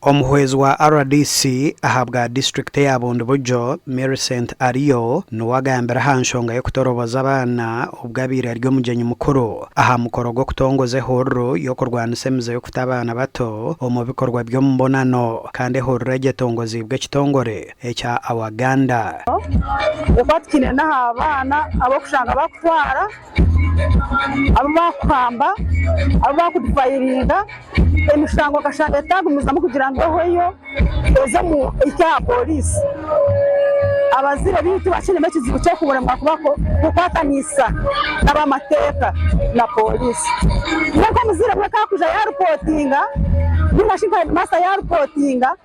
Omuhwezi wa RDC ahabwa district ya Bujo Millicent Ariyo nuwagambira hanshonga yo kutoroboza abana ubwabire ryo mugenyi mukuru aha mukoro go kutongoze horo yo kurwana semize yo kutabana bato mu bikorwa byo mbonano kandi horo regetongozi bwe kitongore echa Awaganda ufatkine na abana abo kushanga bakutwara abo bakwamba abo bakudifayiringa emishango kashanga tagumiza mu kugira ngo hoyo eze mu icya polisi abazire bitu bashine mekizibu cyo kuburemwa kubako kukatanisa n'abamateka na polisi nako muzire mwe kakuja ya reportinga ninashika masa ya reportinga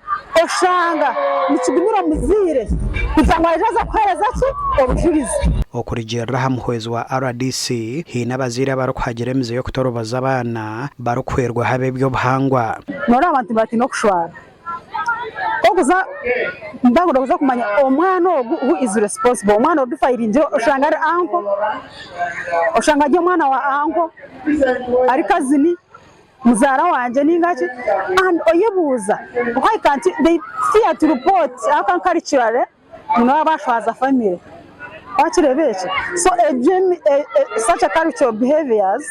oshanga nikigumiro muzire kuzangwa ejaza kwereza ki obujurizi okurijera hamhwezi wa RDC hina bazira barukuhageremize yo kutorobaza abana barukwerwa habe byo bhangwa nora abantu bati no kushwara okuza ndagura kuza kumanya omwana who is responsible omwana odufayirinje oshanga ari anko oshanga je mwana wa anko ari kazini muzara wanje ningachi and oyebuza why can't they fear to report culturally abashwaza family so such a cultural behaviors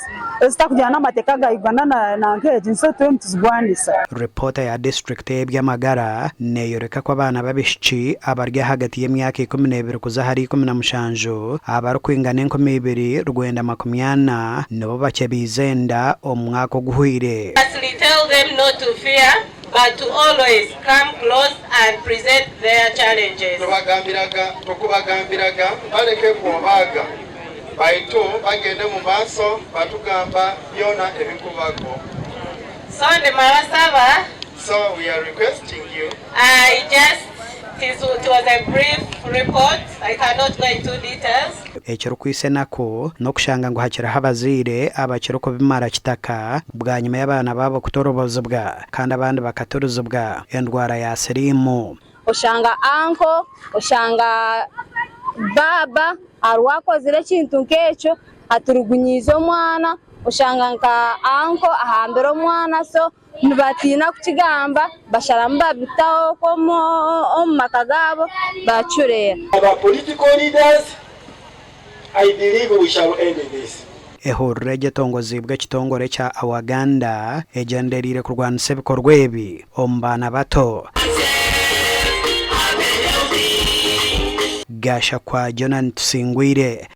zitakujyana amateka ga Uganda na ngeje so tuzigwanisa. Reporter ya district y'Amagara neyoreka ko abana babishiki abarya hagati y'imyaka 12 kuza hari 17 abarukwingana 12 rwenda 80 nabo bace bizenda omwaka guhwire. Tell them not to fear but to always come close and present their challenges. Tukubagambiraga baleke kubaga baitu bagende mu maso batugamba byona ebikubago. So we are requesting you. It was a brief report. I cannot go into details. Ekero kwisenako no kushanga ngo hakira habazire abakiro ko bimara kitaka bwa nyuma y'abana babo kutorobozobwa kandi abandi bakatorozobwa endwara ya serimu oshanga anko oshanga baba arwakozire kintu nkecho aturugunyizo mwana oshanga nka anko ahambera omwana so nibatina kukigamba basharamba bitaho ko makagabo bacurera. Our political leaders, I believe we shall end this. Ehurreje tongozi bwe kitongore cha Awaganda ejenderire kurwanisa bikorwa ebi ombana bato gasha kwa Jonan Tusingwire.